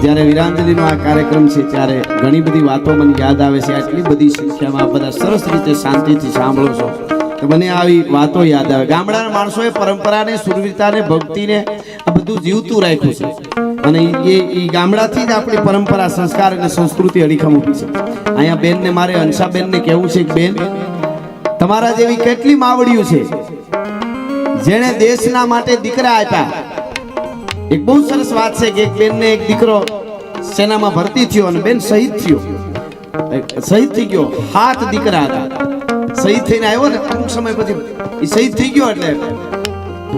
જ્યારે વીરાંજલિનો આ કાર્યક્રમ છે ત્યારે ઘણી બધી વાતો મને યાદ આવે છે. આટલી બધી સંખ્યામાં બધા સરસ રીતે શાંતિથી સાંભળો છો તો મને આવી વાતો યાદ આવે. ગામડાના માણસોએ પરંપરાને, સુરવીરતાને, ભક્તિને આ બધું જીવતું રાખ્યું છે અને એ ગામડાથી જ આપણી પરંપરા, સંસ્કાર અને સંસ્કૃતિ અડીખમ ઊભી છે. અહીંયા બેનને, મારે અંશાબેનને કહેવું છે કે બેન, તમારા જેવી કેટલી માવડીઓ છે જેણે દેશના માટે દીકરા આપ્યા. એક બહુ સરસ વાત છે કે એક બેનને એક દીકરો સેનામાં ભરતી થયો અને બેન શહીદ થયો, શહીદ થઈ ગયો. 7 દીકરા હતા. શહીદ થઈને આવ્યો ને અમુક સમય પછી એ શહીદ થઈ ગયો એટલે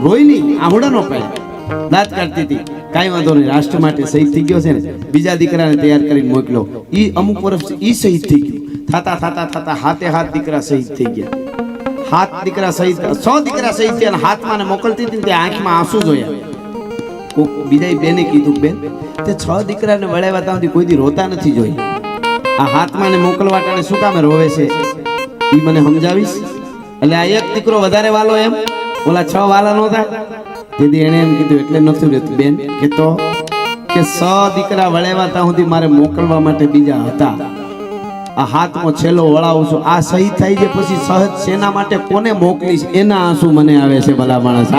રોઈ નહીં, આહુડા નો પાડ્યા, દાંત કાઢતી હતી. કાંઈ વાંધો નહીં, રાષ્ટ્ર માટે શહીદ થઈ ગયો છે ને, બીજા દીકરાને તૈયાર કરીને મોકલો. એ અમુક વર્ષ એ શહીદ થઈ ગયું. થતા હાથે 7 દીકરા શહીદ થઈ ગયા. 7 દીકરા શહીદ, 100 દીકરા શહીદ થયા. હાથમાં ને મોકલતી હતી તે આંખમાં આંસુ જોયા. બીજા બેને કીધું, બેન તે 6 દીકરાને વળાવ્યા ત્યાં સુધી કોઈ દી રોતા નથી જોઈ. આ હાથમાં ને મોકલવાટાને શું કામે રોવે છે એ મને સમજાવીશ. એટલે આ એક દીકરો વધારે વાલો એમ, ઓલા 6 વાલા નહોતા. તેથી એને એમ કીધું એટલે નથી રહેતું બેન કે તો કે 100 દીકરા વળાવ્યા ત્યાં સુધી મારે મોકલવા માટે બીજા હતા. આ હાથમાં છેલ્લો વળાવું છું. આ શહીદ થઈ જાય પછી સહજ સેના માટે કોને મોકલીશ એના આંસુ મને આવે છે. ભલા માણસ,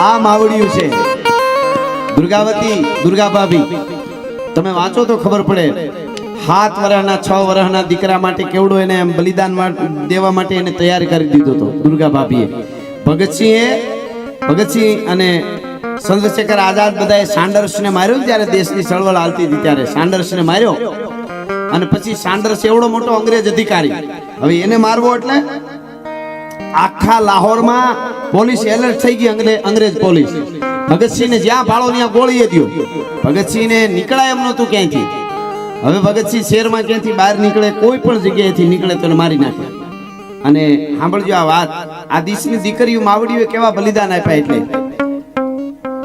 આ માવડિયું છે દુર્ગાવતી, દુર્ગા ભાભી. તમે વાંચો તો ખબર પડે. 7 વર્ષના 6 વર્ષના દીકરા માટે કેવડો એને એમ બલિદાન દેવા માટે એને તૈયાર કરી દીધો હતો દુર્ગા ભાભીએ. ભગતસિંહ અને ચંદ્રશેખર આઝાદ બધાએ સાન્ડર્સને માર્યો ત્યારે દેશની ચળવળ હાલતી હતી ત્યારે સાન્ડર્સને માર્યો. અને પછી સાન્ડર્સ એવડો મોટો અંગ્રેજ અધિકારી, હવે એને મારવો એટલે આખા લાહોરમાં પોલીસ એલર્ટ થઈ ગઈ, અંગ્રેજ પોલીસ. ભગતસિંહને જ્યાં ભાળો ત્યાં ગોળીએ દ્યો. ભગતસિંહને નીકળાય એમ નહોતું ક્યાંયથી. હવે ભગતસિંહ શહેરમાં ક્યાંથી બહાર નીકળે, કોઈ પણ જગ્યાએથી નીકળે તો મારી નાખે. અને સાંભળજો આ વાત, આ દેશની દીકરીઓ માવડીઓ કેવા બલિદાન આપ્યા. એટલે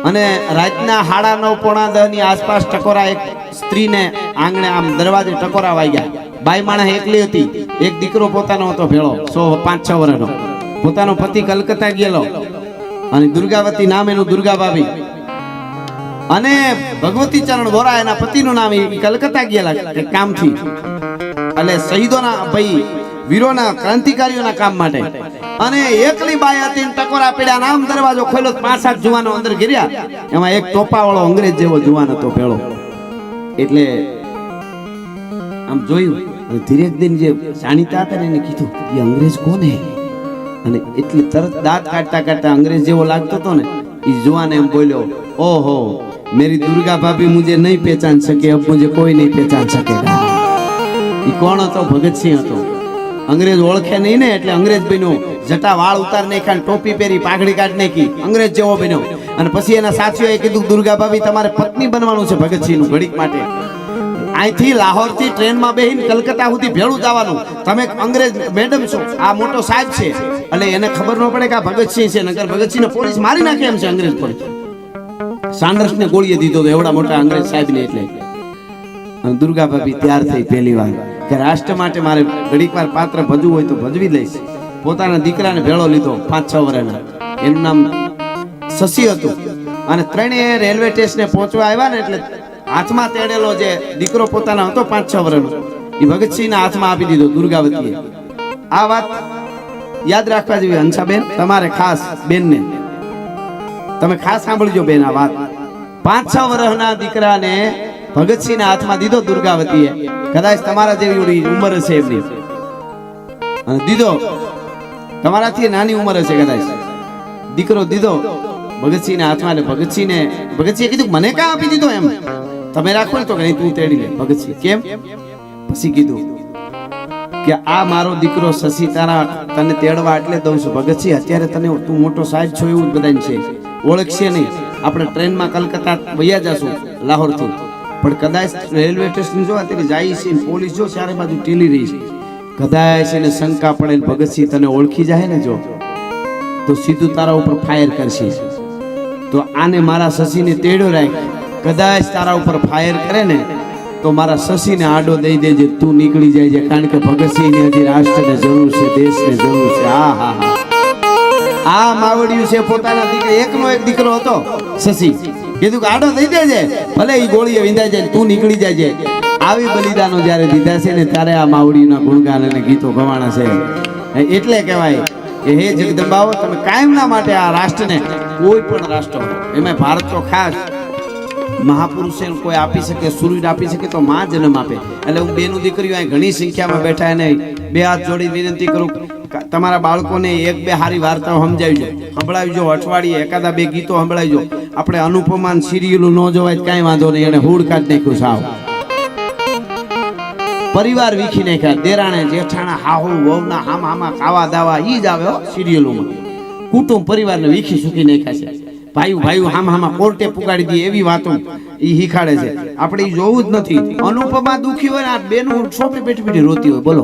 અને રાતના 9:30 પોણા 10 ની આસપાસ ટકોરા એક સ્ત્રીને આંગણે આમ દરવાજે ટકોરા વાગ્યા. બાઈ માણસ એકલી હતી, એક દીકરો પોતાનો હતો ભેળો, 5-6 વર્ષનો. પોતાનો પતિ કલકત્તા ગયેલો અને દુર્ગાવતી નામ એનું, દુર્ગા ભાભી. અને ભગવતી ચરણ વોરા એના પતિનું નામ. એ કલકત્તા ગયેલા કામથી, એટલે શહીદોના ભાઈ વીરોના, ક્રાંતિકારીઓના કામ માટે. અને એકલી બાઈ હતી, ટકોરા પડ્યા. નામ દરવાજો ખોલ્યો, 5-7 જુવાનો અંદર ગિર્યા. એમાં એક ટોપાવાળો અંગ્રેજ જેવો જુવાન હતો ભેળો. એટલે આમ જોયું, ધીરે દિન જે જાણીતા હતા એને કીધું એ અંગ્રેજ કોને? અને એટલે તરત દાંત કાઢતા કાઢતા અંગ્રેજ જેવો લાગતો હતો ને એ જુવાન એમ બોલ્યો, ઓહો મેરી દુર્ગા ભાભી મુझे નહીં પહેચાન શકે, અબ મુझे કોઈ નહીં પહેચાન સકેગા. એ કોણ હતો? ભગતસિંહ હતો. અંગ્રેજ ઓળખે નહીં ને એટલે અંગ્રેજ બન્યો. જટા વાળ ઉતાર નાખ્યા, ટોપી પહેરી, પાઘડી કાઢ નાખી, અંગ્રેજ જેવો બન્યો. અને પછી એના સાથીઓએ કીધું, દુર્ગા ભાભી તમારે પત્ની બનવાનું છે ભગતસિંહનું ઘડીક માટે. અહીંથી લાહોરથી ટ્રેનમાં બેહીને કલકત્તા સુધી ભેળું જવાનું. તમે અંગ્રેજ મેડમ છો, આ મોટો સાહેબ છે. એટલે એને ખબર ન પડે કે આ ભગતસિંહ છે, નકર ભગતસિંહને પોલીસ મારી નાખે એમ છે. અંગ્રેજ પોલીસ સાન્ડર્સને ગોળીએ દીધો તો એવડા મોટા અંગ્રેજ સાહેબને. એટલે દુર્ગા ભાભી તૈયાર થઈ પહેલી વાર કે રાષ્ટ્ર માટે મારે ઘડીક વાર પાત્ર ભજવું હોય તો ભજવી લઈશ. પોતાના દીકરાને ભેળો લીધો 5-6 વર્ષના, એનું નામ શશી હતું. અને 3 રેલવે સ્ટેશને પહોંચવા આવ્યા ને એટલે હાથમાં તેડેલો જે દીકરો પોતાનો હતો 5-6 વર્ષનો, એ ભગતસિંહના હાથમાં આપી દીધો દુર્ગાવતીએ. આ વાત યાદ રાખવા જેવી હંસાબેન, તમારે ખાસ બેનને તમે ખાસ સાંભળજો બેન આ વાત. 5-6 વર્ષના દીકરાને ભગતસિંહના હાથમાં દીધો દુર્ગાવતીએ. કદાચ તમારા જેવી ઉંમર હશે એમની, અને દીધો તમારાથી નાની ઉંમર હશે કદાચ. દીકરો દીધો ભગતસિંહના હાથમાં. ભગતસિંહે કીધું મને કાં આપી દીધો? એમ તમે રાખો ને તો કે તું તેડી લે. ભગતસિંહ કેમ? પછી કીધું કે આ મારો દીકરો શશી તને તેડવા એટલે દઉં છું. ભગતસિંહ અત્યારે તને તું મોટો સાહેબ છો એવું જ બધાને છે, ઓળખશે નહીં. આપણે ટ્રેનમાં કલકત્તા વયા જશું લાહોરથી, પણ કદાચ રેલવે સ્ટેશન જો અત્યારે જાય છે, પોલીસ જો ચારે બાજુ ટીલી રહી છે, કદાચ એને શંકા પડે ભગતસિંહ તને ઓળખી જાય ને જો તો સીધું તારા ઉપર ફાયર કરશે. તો આને મારા શશીને તેડ્યો રાખ, કદાચ તારા ઉપર ફાયર કરે ને તો મારા શશીને આડો દઈ દેજે, તું નીકળી જાય છે. કારણ કે ભગતસિંહને હજી રાષ્ટ્રને જરૂર છે, દેશને જરૂર છે. આ માવડિયું છે પોતાના દીકરા. એકનો એક દીકરો હતો શશી, કીધું કે આડો થઈ દેજે, ભલે એ ગોળીએ વિંધાઈ જાય, તું નીકળી જાય. આવી બલિદાનો જ્યારે દીધા છે ને ત્યારે આ માવડીના ગુણગાન અને ગીતો ગવાણા છે. એટલે કહેવાય કે હે જગદંબાઓ, તમે કાયમના માટે આ રાષ્ટ્રને, કોઈ પણ રાષ્ટ્ર એમાં ભારત તો ખાસ, મહાપુરુષે કોઈ આપી શકે, સૂર્ય આપી શકે તો માં જન્મ આપે. એટલે હું બેનું દીકરીઓ અહીં ઘણી સંખ્યામાં બેઠા એને બે હાથ જોડી વિનંતી કરું, તમારા બાળકોને એક બે સારી વાર્તાઓ સમજાવજો, સંભળાવજો, અઠવાડિયે એકાદા બે ગીતો સંભળાવજો. આપણે અનુપમાન સિરિયલું ન જોવાય કાંઈ વાંધો નહીં, એને હુડ કાઢ નાખ્યું સાવ, પરિવાર વીખી નાખ્યા, દેરાણે જેઠાણા હાહુ વહુના હામ હામા ખાવા દાવા ઈ જ આવે સિરિયલોમાં. કુટુંબ પરિવારને વીખી સૂકી નાખ્યા છે. ભાઈ હામ હામા કોર્ટે પુગાડી દે એવી વાતો ઈ શીખાડે છે. આપણે ઈ જોવું જ નથી. અનુપમા દુખી હોય ને આ બેનું છોપડી બેઠી બેઠી રોતી હોય, બોલો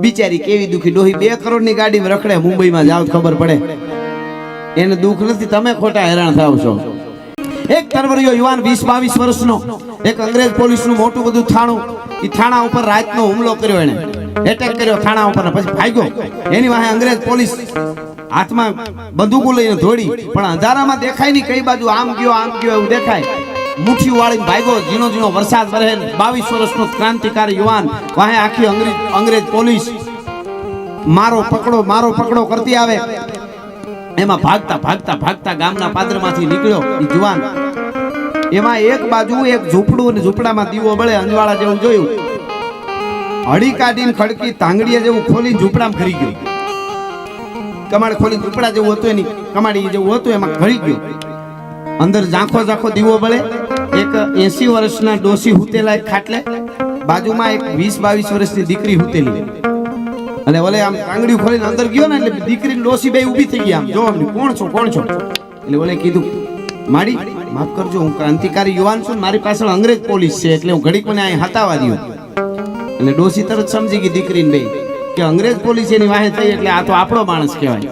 બિચારી કેવી દુખી. ડોહી 2 કરોડની ગાડીમાં રખડે, મુંબઈમાં જાવ ખબર પડે, એને દુઃખ નથી, તમે ખોટા હેરાન થાવ છો. એક તરવરિયો યુવાન 20-22 વર્ષનો, એક અંગ્રેજ પોલીસનું મોટું બધું થાણું, એ થાણા ઉપર રાતનો હુમલો કર્યો, એને એટેક કર્યો થાણા ઉપર, પછી ભાગ્યો. એની વાહે અંગ્રેજ પોલીસ હાથમાં બંદૂકો લઈને દોડી, પણ અંધારામાં દેખાય નહીં કઈ બાજુ આમ ગયો એવું દેખાય. મુઠ્ઠી વાળીને ભાગ્યો, ઝીણો ઝીણો વરસાદ વરે. 22 વર્ષનો ક્રાંતિકારી યુવાન, વાહે આખી અંગ્રેજ પોલીસ મારો પકડો કરતી આવે. એમાં ભાગતા ગામના પાદરમાંથી નીકળ્યો એ જુવાન. એમાં એક બાજુ એક ઝૂંપડું, અને ઝૂંપડામાં દીવો બળે, અંજવાળા જેવું જોયું. હળી કાઢીને ખડકી તાંગડીયા જેવું ખોલી ઝૂંપડામાં ઘરી ગયો. કમાડ ખોલી ઝૂંપડા જેવું હતું, એની કમાડી જેવું હતું, એમાં ઘરી ગયો. અંદર ઝાંખો દીવો બળે. એક 80 વર્ષના ડોસી હુતેલા એક ખાટલે, બાજુમાં એક 20-22 વર્ષની દીકરી હુતેલી. અને ઓલે આમ કાંગડી ખોલીને અંદર ગયો ને એટલે દીકરી ડોસી બે ઊભી થઈ ગયા. આમ જો કોણ છો. એટલે ઓલે કીધું, માડી માફ કરજો, હું ક્રાંતિકારી યુવાન છું, મારી પાછળ અંગ્રેજ પોલીસ છે, એટલે હું ઘડીક મને અહીં હતાવા દઉં. એટલે ડોસી તરત સમજી ગઈ દીકરીને બે કે અંગ્રેજ પોલીસ એની વાહે થઈ એટલે આ તો આપણો માણસ કહેવાય,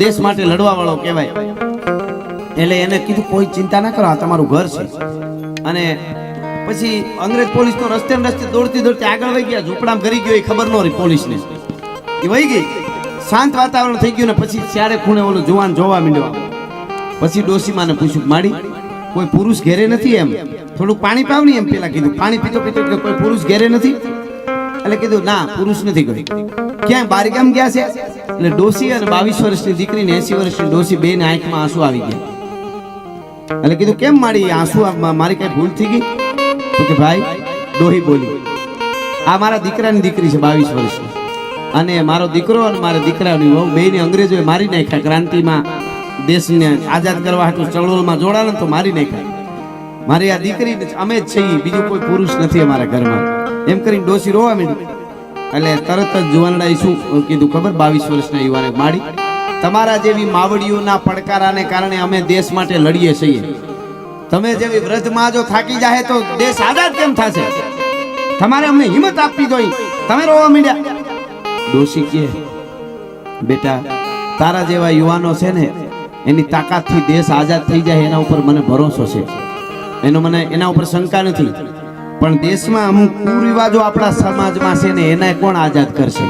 દેશ માટે લડવા વાળો કહેવાય. એટલે એને કીધું કોઈ ચિંતા ના કરો, આ તમારું ઘર છે. અને પછી અંગ્રેજ પોલીસ તો રસ્તે દોડતી આગળ વહી ગયા. ઝૂંપડામાં ઘરી ગયો, એ ખબર ન રહી પોલીસને, એ વહી ગઈ. શાંત વાતાવરણ થઈ ગયું ને પછી ચારે ખૂણે ઓલો જુવાન જોવા માંડ્યો. પછી ડોસીમાને પૂછ્યું, માડી કોઈ પુરુષ ઘેરે નથી? એમ થોડુંક પાણી પાવ નહીં, એમ પેલા કીધું. પાણી પીતો કોઈ પુરુષ ઘેરે નથી? એટલે કીધું ના, પુરુષ નથી કોઈ. ક્યાંય બાર ગામ ગયા છે? એટલે ડોસી અને 22 વર્ષની દીકરી ને 80 વર્ષની ડોસી બે ને આંખમાં આંસુ આવી ગયા. એટલે કીધું કેમ માડી આંસુ, મારી કઈ ભૂલ થઈ ગઈ? તો કે ભાઈ, ડોહી બોલી, આ મારા દીકરાની દીકરી છે 22 વર્ષની, અને મારો દીકરો અને મારા દીકરાની વહુ બેને અંગ્રેજોએ મારી નાખ્યા. ક્રાંતિમાં દેશને આઝાદ કરવા હાટુ ચળવળમાં જોડાણા તો મારી નાખ્યા. મારી આ દીકરી અમે જ છીએ, બીજું કોઈ પુરુષ નથી અમારા ઘરમાં. એમ કરીને ડોસી રોવા માંડી. એટલે તરત જ જુવાનડાએ શું કીધું ખબર? 22 વર્ષના યુવાને, માડી તમારા જેવી માવડીઓના પડકારાને કારણે અમે દેશ માટે લડીએ છીએ. તમે જેવી વૃદ્ધમાં જો થાકી જાય તો દેશ આઝાદ કેમ થશે? તમારે અમને હિંમત આપવી જોઈએ. તમે રોવા માંડ્યા. ડોસી કહે, બેટા તારા જેવા યુવાનો છે ને, એની તાકાતથી દેશ આઝાદ થઈ જાય એના ઉપર મને ભરોસો છે, એના ઉપર શંકા નથી. પણ દેશમાં અમુક કુરિવાજો આપણા સમાજમાં છે ને, એને કોણ આઝાદ કરશે?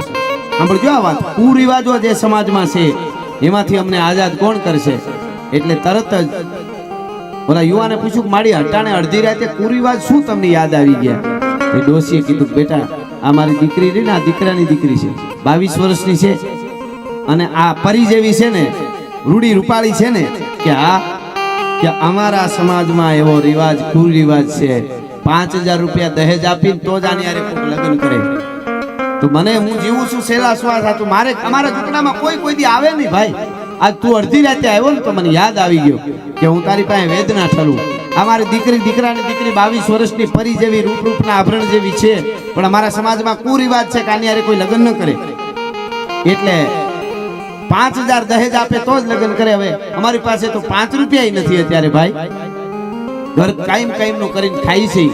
સાંભળજો આ વાત, કુરિવાજો જે સમાજમાં છે એમાંથી અમને આઝાદ કોણ કરશે? એટલે તરત જ ઓલા યુવાને પૂછ્યું, માડી હટાણે અડધી રાતે કુરિવાજ શું તમને યાદ આવી ગયા? એ ડોસીએ કીધું, બેટા આ મારી દીકરી રહી ને, આ દીકરાની દીકરી છે, 22 વર્ષની છે, અને આ પરી જેવી છે ને, રૂડી રૂપાળી છે ને, કે અમારા સમાજમાં એવો રિવાજ, કુરિવાજ છે, 5000 રૂપિયા દહેજ આપીને તો જ આની હારે કોઈક લગ્ન કરે. તો મને, હું જીવું છું સેલા શ્વાસ હતું, મારે અમારા ઝૂંપડામાં કોઈ દી આવે નહીં ભાઈ. આજ તું અડધી રાતે આવ્યો ને તો મને યાદ આવી ગયો કે હું તારી પાસે વેદના ઠરું. અમારી દીકરાની દીકરી 22 વર્ષની પરી જેવી, રૂપના આભરણ જેવી છે, પણ અમારા સમાજમાં કુરિવાજ છે કે આની હારે કોઈ લગ્ન ન કરે. એટલે 5000 દહેજ આપે તો જ લગ્ન કરે. હવે અમારી પાસે તો 5 રૂપિયા નથી અત્યારે ભાઈ, ઘર કાયમ નું કરીને ખાઈ છે.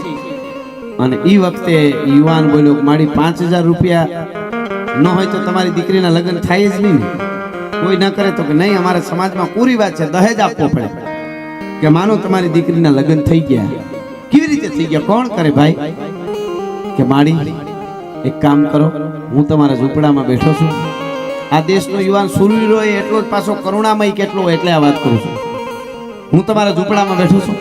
અને એ વખતે યુવાન બોલ્યો, મારી 5000 રૂપિયા ન હોય તો તમારી દીકરીના લગ્ન થાય જ નહીં ને? કોઈ ન કરે તો કે નહીં, અમારા સમાજમાં કુરિવાજ છે, દહેજ આપવો પડે. કે માનો તમારી દીકરીના લગ્ન થઈ ગયા. કેવી રીતે થઈ ગયા? કોણ કરે ભાઈ? કે માડી એક કામ કરો, હું તમારા ઝૂંપડામાં બેઠો છું. આ દેશનો યુવાન સુરવીરો એટલો જ પાછો કરુણામય કેટલો, એટલે આ વાત કરું છું. હું તમારા ઝૂંપડામાં બેઠો છું,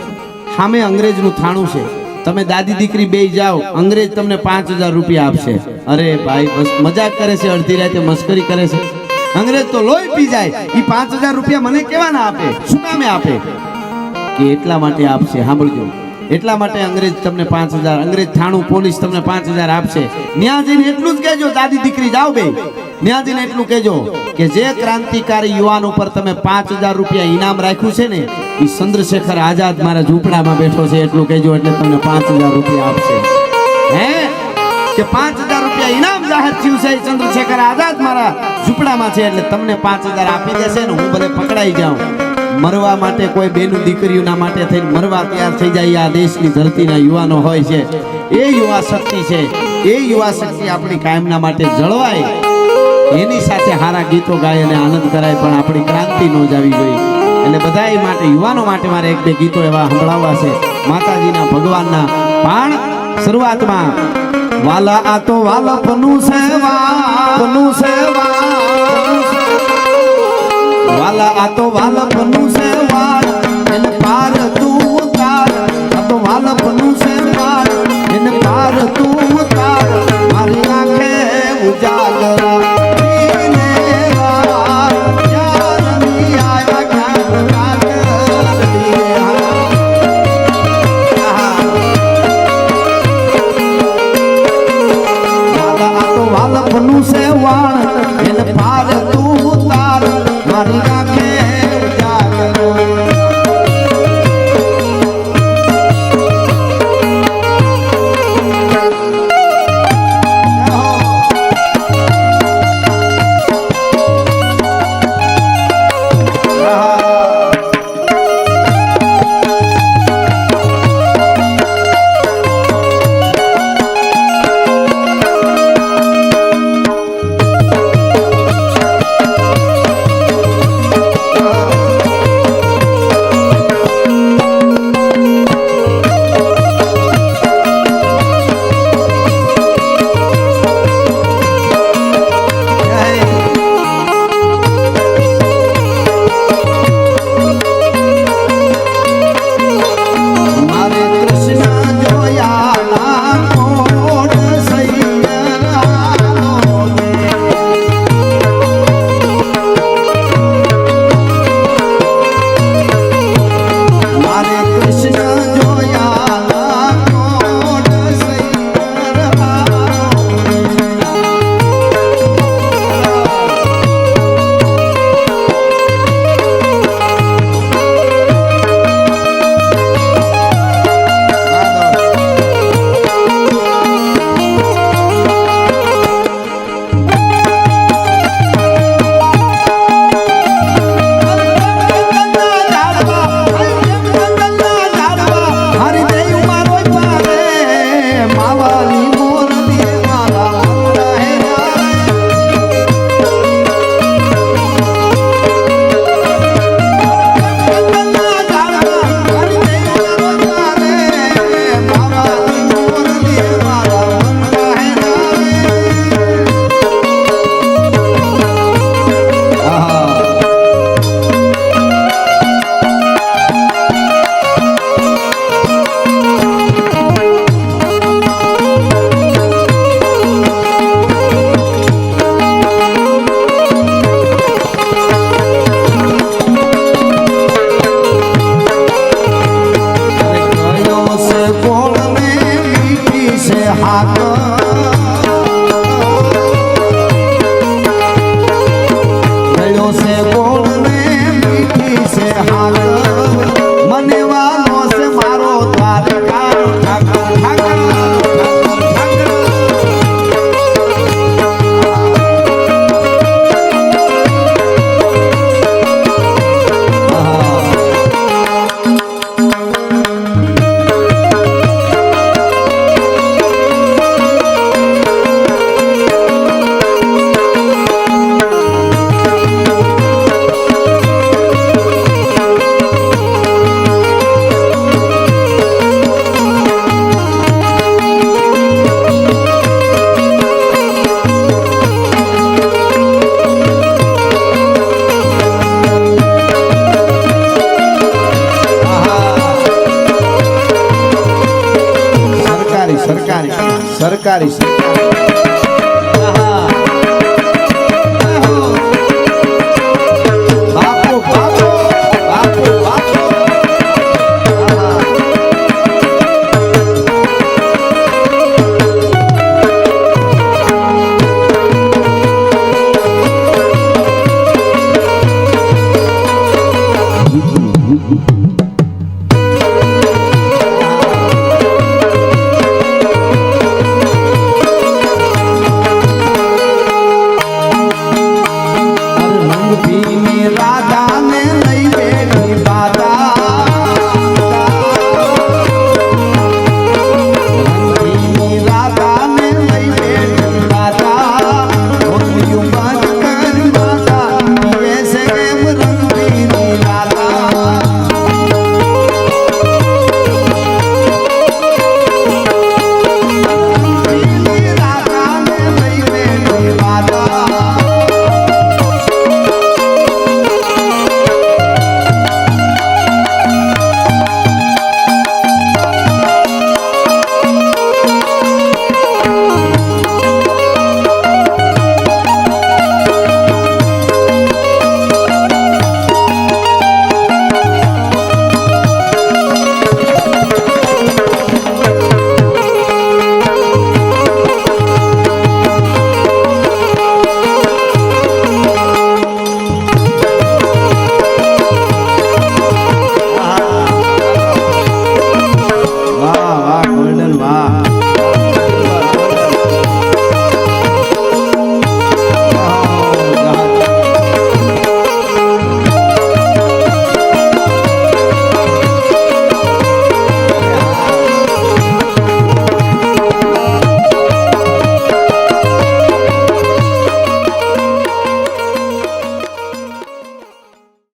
સામે અંગ્રેજનું થાણું છે, તમે દાદી દીકરી બે જાઓ, અંગ્રેજ તમને 5000 રૂપિયા આપશે. અરે ભાઈ બસ મજાક કરે છે, અડધી રાતે મસ્કરી કરે છે. અંગ્રેજ તો લોહી પી જાય. એ 5000 રૂપિયા મને કેવા ના આપે? શું કામે આપે? કે એટલા માટે આપશે. સાંભળજો, એટલા માટે અંગ્રેજ તમને 5000, અંગ્રેજ થાણું પોલીસ તમને 5000 આપશે. ન્યા જઈને એટલું જ કહેજો, દાદી દીકરી જાઓ બે, ન્યા જઈને એટલું કહેજો કે જે ક્રાંતિકારી યુવાન ઉપર તમે 5000 રૂપિયા ઇનામ રાખ્યું છે ને, એ ચંદ્રશેખર આઝાદ મારા ઝૂંપડામાં બેઠો છે, એટલું કહેજો, એટલે તમને 5000 રૂપિયા આપશે. હે કે 5000 રૂપિયા ઇનામ જાહેર થયું છે, ચંદ્રશેખર આઝાદ મારા ઝૂંપડામાં છે, એટલે તમને 5000 આપી દેશે ને હું ભલે પકડાઈ જાઉં. મરવા માટે કોઈ બેનું દીકરીઓના માટે થઈને મરવા તૈયાર થઈ જાય આ દેશની ધરતીના યુવાનો હોય છે. એ યુવા શક્તિ છે, એ યુવા શક્તિ આપણી કાયમના માટે જળવાય, એની સાથે સારા ગીતો ગાય અને આનંદ કરાય, પણ આપણી ક્રાંતિ ન જાવી જોઈએ. એટલે બધા માટે યુવાનો માટે મારે એક બે ગીતો એવા સંભળાવવા છે માતાજીના ભગવાનના. પણ શરૂઆતમાં વાલા આ તો વાલપનું છે, વાલપનું છે, વાલા આ તો વાલપનું છે, વાલ એને પાર તું ઉતાર. આ તો વાલપનું છે, વાલ એને પાર તું ઉતાર. મારી આંખે ઉજાગરા વાલપનું છે, વાળ એને પાર તું ઉતાર. મારી આંખે સરકારી છે. આહા. આહો. બાપુ બાપુ બાપુ બાપુ. આહા.